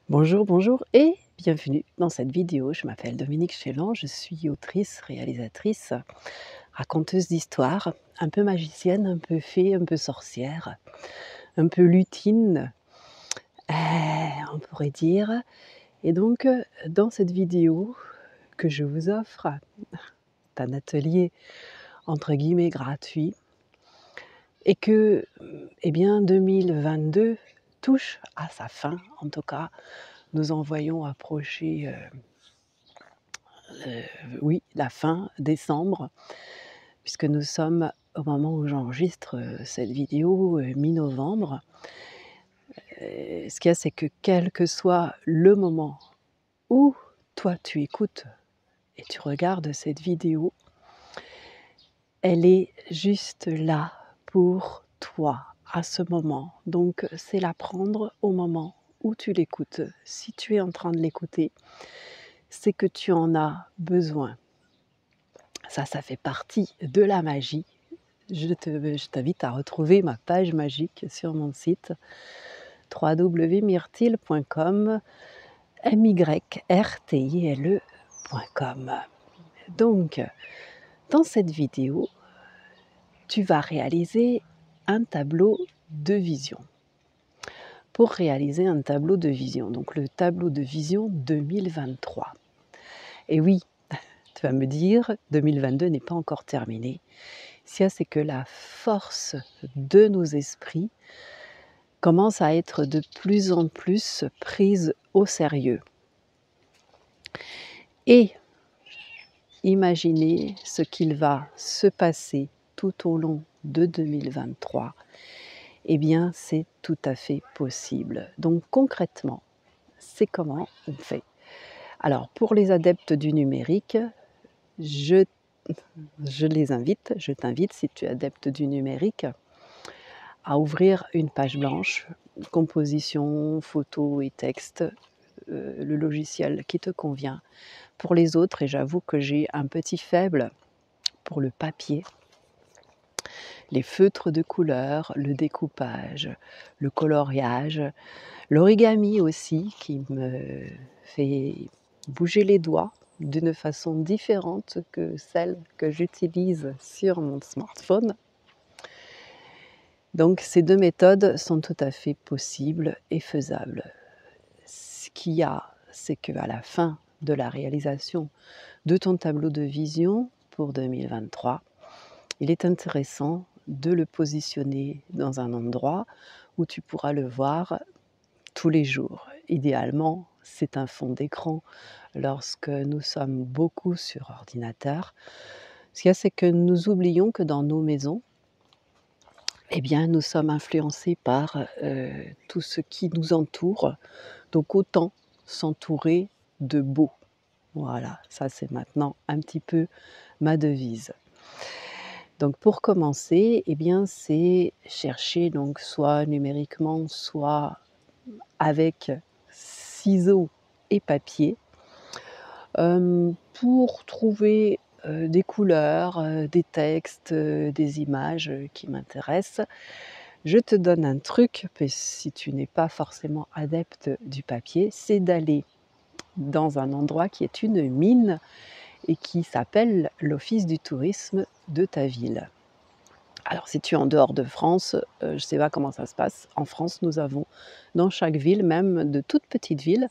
Bonjour, bonjour et bienvenue dans cette vidéo. Je m'appelle Dominique Chélan, je suis autrice, réalisatrice, raconteuse d'histoires, un peu magicienne, un peu fée, un peu sorcière, un peu lutine, on pourrait dire. Et donc, dans cette vidéo que je vous offre, c'est un atelier entre guillemets gratuit et que, eh bien, 2022 touche à sa fin. En tout cas, nous en voyons approcher oui, la fin décembre, puisque nous sommes au moment où j'enregistre cette vidéo, mi-novembre. Ce qu'il y a, c'est que quel que soit le moment où toi tu écoutes et tu regardes cette vidéo, elle est juste là pour toi, à ce moment. Donc c'est la prendre au moment où tu l'écoutes. Si tu es en train de l'écouter, c'est que tu en as besoin. Ça fait partie de la magie. Je t'invite à retrouver ma page magique sur mon site www.myrtille.com, myrtile.com. Donc, dans cette vidéo, tu vas réaliser un tableau de vision. Pour réaliser un tableau de vision, donc le tableau de vision 2023. Et oui, tu vas me dire, 2022 n'est pas encore terminé. C'est que la force de nos esprits commence à être de plus en plus prise au sérieux. Et imaginez ce qu'il va se passer tout au long de 2023. Eh bien, c'est tout à fait possible. Donc concrètement, c'est comment on fait? Alors, pour les adeptes du numérique, je t'invite, si tu es adepte du numérique, à ouvrir une page blanche, composition, photo et texte, le logiciel qui te convient. Pour les autres, et j'avoue que j'ai un petit faible pour le papier, les feutres de couleur, le découpage, le coloriage, l'origami aussi qui me fait bouger les doigts d'une façon différente que celle que j'utilise sur mon smartphone. Donc ces deux méthodes sont tout à fait possibles et faisables. Ce qu'il y a, c'est qu'à la fin de la réalisation de ton tableau de vision pour 2023, il est intéressant de le positionner dans un endroit où tu pourras le voir tous les jours. Idéalement, c'est un fond d'écran lorsque nous sommes beaucoup sur ordinateur. Ce qu'il y a, c'est que nous oublions que dans nos maisons, eh bien, nous sommes influencés par tout ce qui nous entoure. Donc autant s'entourer de beau. Voilà, ça c'est maintenant un petit peu ma devise. Donc pour commencer, eh bien, c'est chercher donc soit numériquement, soit avec ciseaux et papier, pour trouver, des couleurs, des textes, des images, qui m'intéressent. Je te donne un truc, si tu n'es pas forcément adepte du papier, c'est d'aller dans un endroit qui est une mine et qui s'appelle l'office du tourisme de ta ville. Alors si tu es en dehors de France, je ne sais pas comment ça se passe. En France, nous avons dans chaque ville, même de toutes petites villes,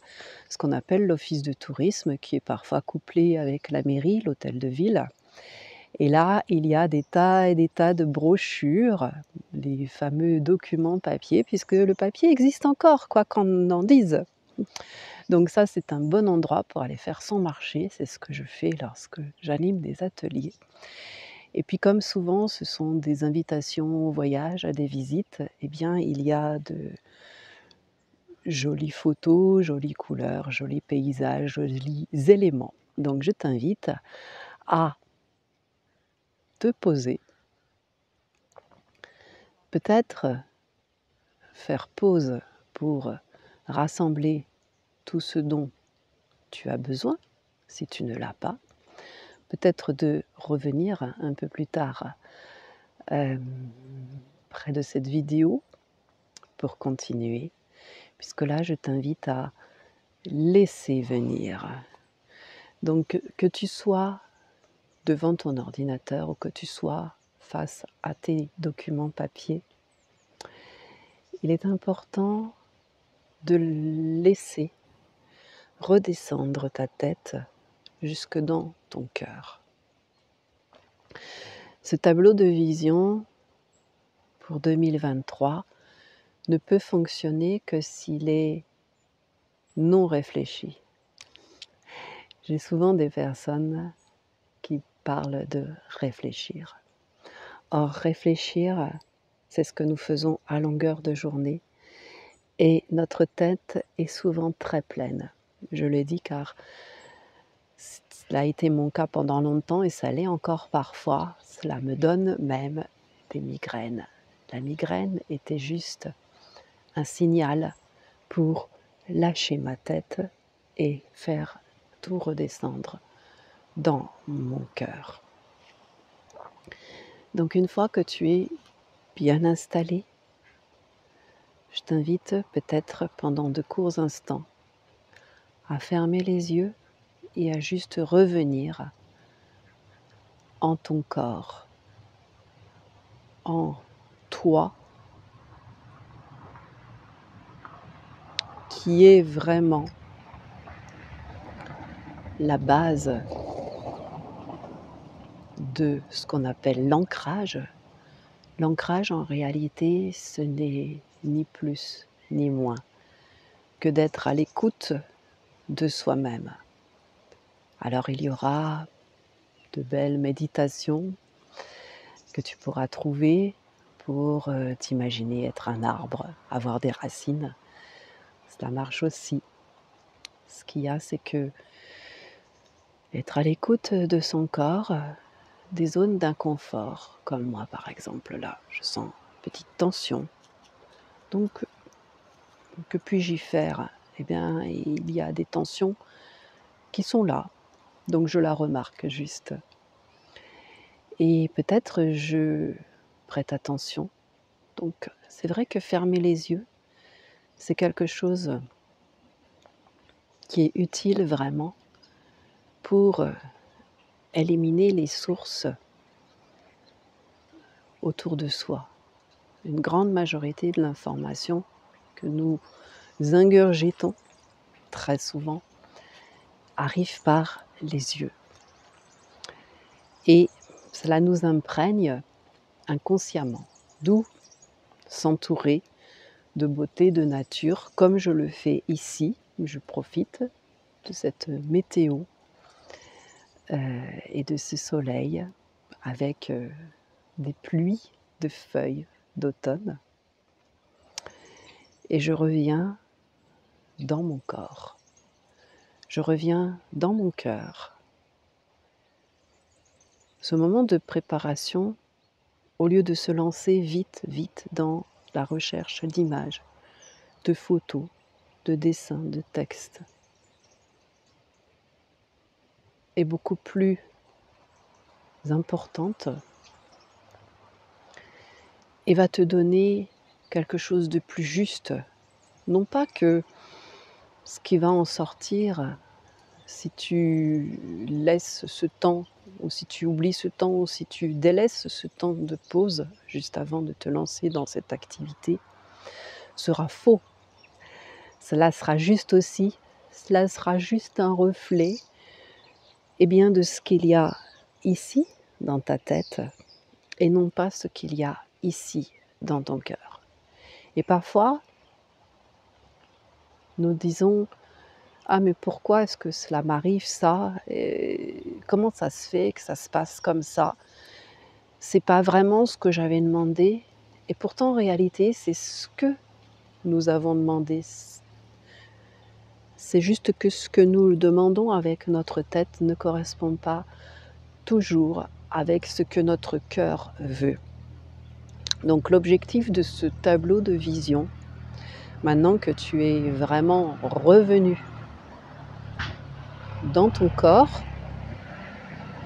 ce qu'on appelle l'office de tourisme qui est parfois couplé avec la mairie, l'hôtel de ville. Et là, il y a des tas et des tas de brochures, les fameux documents papier, puisque le papier existe encore, quoi qu'on en dise. Donc ça, c'est un bon endroit pour aller faire son marché. C'est ce que je fais lorsque j'anime des ateliers. Et puis comme souvent, ce sont des invitations au voyage, à des visites, eh bien, il y a de jolies photos, jolies couleurs, jolis paysages, jolis éléments. Donc je t'invite à te poser, peut-être faire pause pour rassembler tout ce dont tu as besoin, si tu ne l'as pas. Peut-être de revenir un peu plus tard près de cette vidéo pour continuer, puisque là je t'invite à laisser venir. Donc que tu sois devant ton ordinateur ou que tu sois face à tes documents papier, il est important de laisser redescendre ta tête jusque dans ton cœur. Ce tableau de vision pour 2023 ne peut fonctionner que s'il est non réfléchi. J'ai souvent des personnes qui parlent de réfléchir. Or, réfléchir, c'est ce que nous faisons à longueur de journée et notre tête est souvent très pleine. Je le dis car cela a été mon cas pendant longtemps et ça l'est encore parfois. Cela me donne même des migraines. La migraine était juste un signal pour lâcher ma tête et faire tout redescendre dans mon cœur. Donc une fois que tu es bien installé, je t'invite peut-être pendant de courts instants à fermer les yeux et à juste revenir en ton corps, en toi, qui est vraiment la base de ce qu'on appelle l'ancrage. L'ancrage, en réalité, ce n'est ni plus ni moins que d'être à l'écoute de soi-même. Alors il y aura de belles méditations que tu pourras trouver pour t'imaginer être un arbre, avoir des racines. Cela marche aussi. Ce qu'il y a, c'est que être à l'écoute de son corps, des zones d'inconfort, comme moi par exemple là, je sens une petite tension. Donc, que puis-je y faire? Eh bien, il y a des tensions qui sont là, donc je la remarque juste. Et peut-être je prête attention. Donc, c'est vrai que fermer les yeux, c'est quelque chose qui est utile vraiment pour éliminer les sources autour de soi. Une grande majorité de l'information que nous ingurgitons très souvent arrive par les yeux. Et cela nous imprègne inconsciemment. D'où s'entourer de beauté, de nature, comme je le fais ici. Je profite de cette météo et de ce soleil avec des pluies de feuilles d'automne. Et je reviens dans mon corps. Je reviens dans mon cœur. Ce moment de préparation, au lieu de se lancer vite dans la recherche d'images, de photos, de dessins, de textes, est beaucoup plus importante et va te donner quelque chose de plus juste. Non pas que ce qui va en sortir, si tu laisses ce temps, ou si tu oublies ce temps, ou si tu délaisses ce temps de pause juste avant de te lancer dans cette activité, sera faux. Cela sera juste un reflet de ce qu'il y a ici dans ta tête et non pas ce qu'il y a ici dans ton cœur. Et parfois, nous disons « Ah, mais pourquoi est-ce que cela m'arrive ça? Et comment ça se fait que ça se passe comme ça? C'est pas vraiment ce que j'avais demandé. » Et pourtant, en réalité, c'est ce que nous avons demandé. C'est juste que ce que nous demandons avec notre tête ne correspond pas toujours avec ce que notre cœur veut. Donc l'objectif de ce tableau de vision, maintenant que tu es vraiment revenu dans ton corps,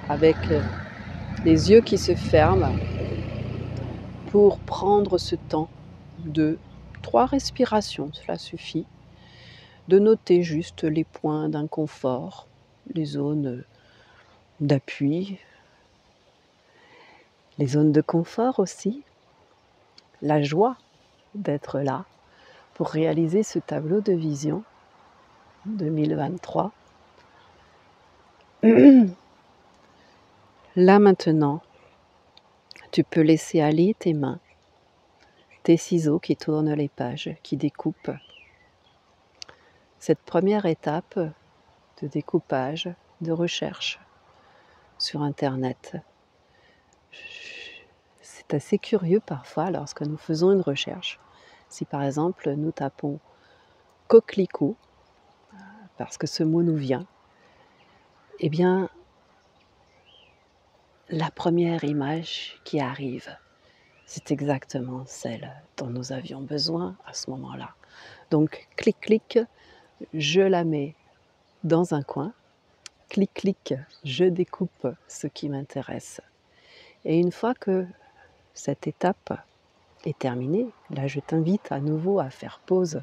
avec les yeux qui se ferment, pour prendre ce temps de 3 respirations, cela suffit, de noter juste les points d'inconfort, les zones d'appui, les zones de confort aussi, la joie d'être là pour réaliser ce tableau de vision 2023. Là maintenant, tu peux laisser aller tes mains, tes ciseaux qui tournent les pages, qui découpent. Cette première étape de découpage, de recherche sur Internet. C'est assez curieux parfois lorsque nous faisons une recherche. Si par exemple nous tapons coquelicot, parce que ce mot nous vient, eh bien la première image qui arrive, c'est exactement celle dont nous avions besoin à ce moment-là. Donc clic clic, je la mets dans un coin, clic clic, je découpe ce qui m'intéresse. Et une fois que cette étape est terminée, là je t'invite à nouveau à faire pause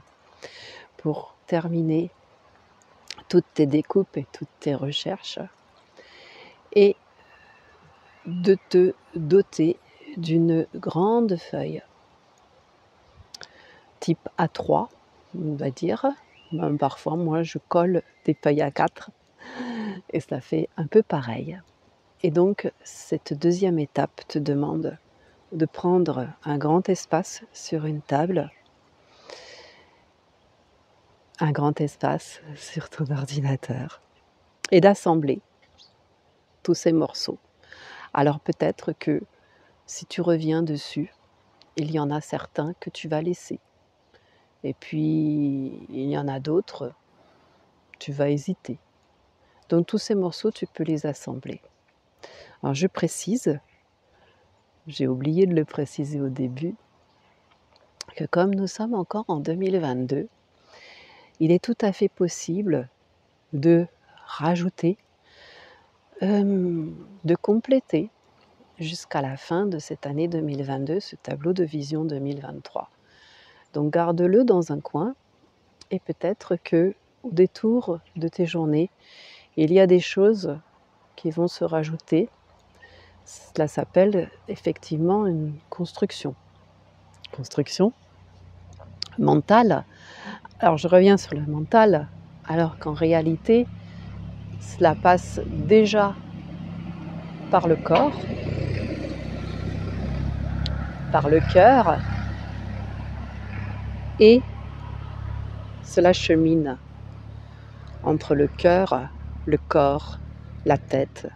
pour terminer toutes tes découpes et toutes tes recherches et de te doter d'une grande feuille type A3, on va dire. Même parfois, moi, je colle des feuilles A4 et ça fait un peu pareil. Et donc, cette deuxième étape te demande de prendre un grand espace sur une table, un grand espace sur ton ordinateur et d'assembler tous ces morceaux. Alors peut-être que si tu reviens dessus, il y en a certains que tu vas laisser. Et puis, il y en a d'autres, tu vas hésiter. Donc tous ces morceaux, tu peux les assembler. Alors je précise, j'ai oublié de le préciser au début, que comme nous sommes encore en 2022, il est tout à fait possible de rajouter, de compléter jusqu'à la fin de cette année 2022, ce tableau de vision 2023. Donc garde-le dans un coin et peut-être que au détour de tes journées, il y a des choses qui vont se rajouter. Cela s'appelle effectivement une construction. Construction mentale. Alors je reviens sur le mental, alors qu'en réalité, cela passe déjà par le corps, par le cœur, et cela chemine entre le cœur, le corps, la tête.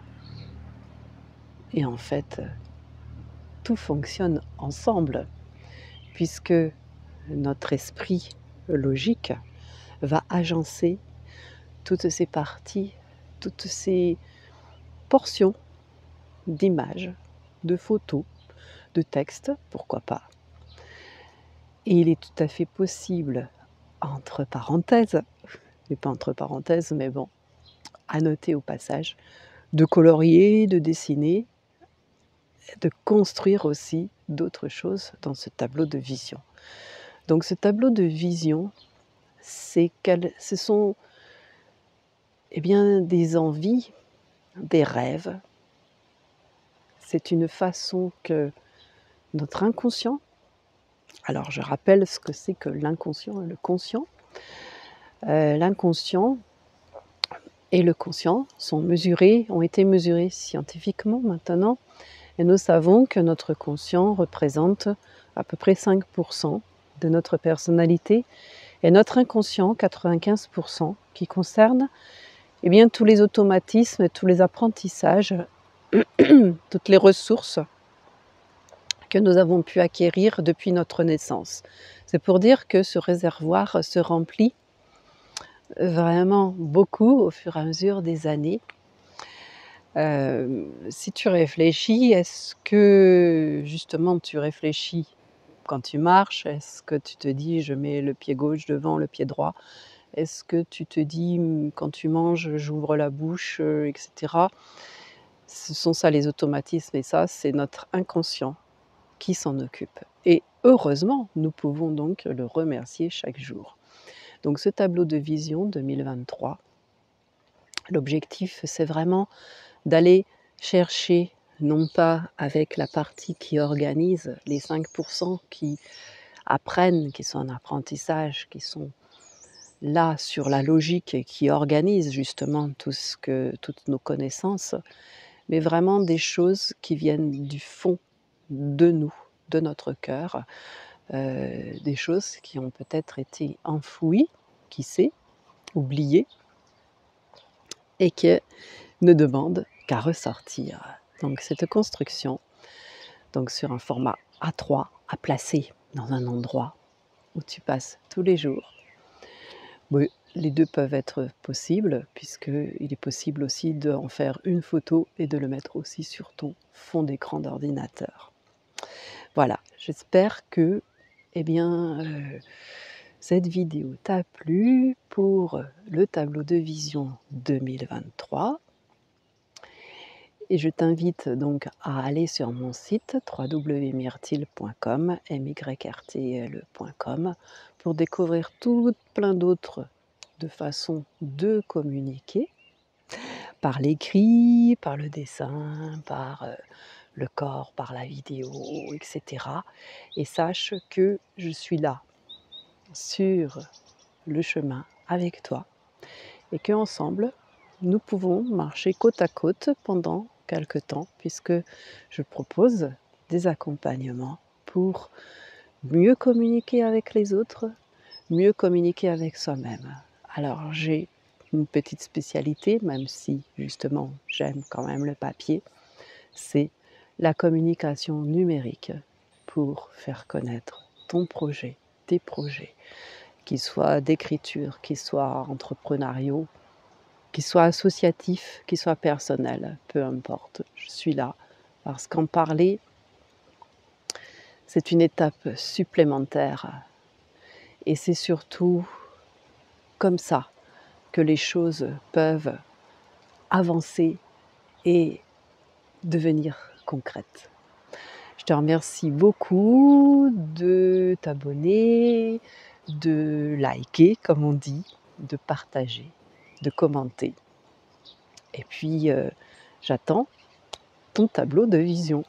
Et en fait, tout fonctionne ensemble, puisque notre esprit logique va agencer toutes ces parties, toutes ces portions d'images, de photos, de textes, pourquoi pas. Et il est tout à fait possible, entre parenthèses, et pas entre parenthèses, mais bon, à noter au passage, de colorier, de dessiner, de construire aussi d'autres choses dans ce tableau de vision. Donc ce tableau de vision, ce sont des envies, des rêves. C'est une façon que notre inconscient, alors je rappelle ce que c'est que l'inconscient et le conscient. L'inconscient et le conscient ont été mesurés scientifiquement maintenant, et nous savons que notre conscient représente à peu près 5% de notre personnalité, et notre inconscient 95%, qui concerne tous les automatismes, tous les apprentissages, toutes les ressources que nous avons pu acquérir depuis notre naissance. C'est pour dire que ce réservoir se remplit vraiment beaucoup au fur et à mesure des années. Si tu réfléchis, est-ce que justement tu réfléchis quand tu marches? Est-ce que tu te dis: «Je mets le pied gauche devant le pied droit»? Est-ce que tu te dis: «Quand tu manges, j'ouvre la bouche», et cetera? Ce sont ça les automatismes, et ça, c'est notre inconscient qui s'en occupe. Et heureusement, nous pouvons donc le remercier chaque jour. Donc ce tableau de vision 2023, l'objectif, c'est vraiment d'aller chercher, non pas avec la partie qui organise, les 5 qui apprennent, qui sont en apprentissage, qui sont là sur la logique et qui organisent justement toutes nos connaissances, mais vraiment des choses qui viennent du fond de nous, de notre cœur, des choses qui ont peut-être été enfouies, qui sait, oubliées et qui ne demandent qu'à ressortir. Donc cette construction, donc sur un format A3 à placer dans un endroit où tu passes tous les jours. Oui, les 2 peuvent être possibles puisqu'il est possible aussi d'en faire une photo et de le mettre aussi sur ton fond d'écran d'ordinateur. Voilà, j'espère que, eh bien, cette vidéo t'a plu pour le tableau de vision 2023 et je t'invite donc à aller sur mon site www.myrtille.com, myrtl.com, pour découvrir plein d'autres de façons de communiquer, par l'écrit, par le dessin, par le corps, par la vidéo, etc. Et sache que je suis là, sur le chemin, avec toi, et qu'ensemble, nous pouvons marcher côte à côte pendant quelque temps, puisque je propose des accompagnements pour mieux communiquer avec les autres, mieux communiquer avec soi-même. Alors j'ai une petite spécialité, même si justement j'aime quand même le papier, c'est la communication numérique pour faire connaître ton projet, tes projets, qu'ils soient d'écriture, qu'ils soient entrepreneuriaux, qu'ils soient associatifs, qu'ils soient personnels, peu importe, je suis là. Parce qu'en parler, c'est une étape supplémentaire et c'est surtout comme ça que les choses peuvent avancer et devenir concrètes. Je te remercie beaucoup de t'abonner, de liker comme on dit, de partager, de commenter. Et puis j'attends ton tableau de vision.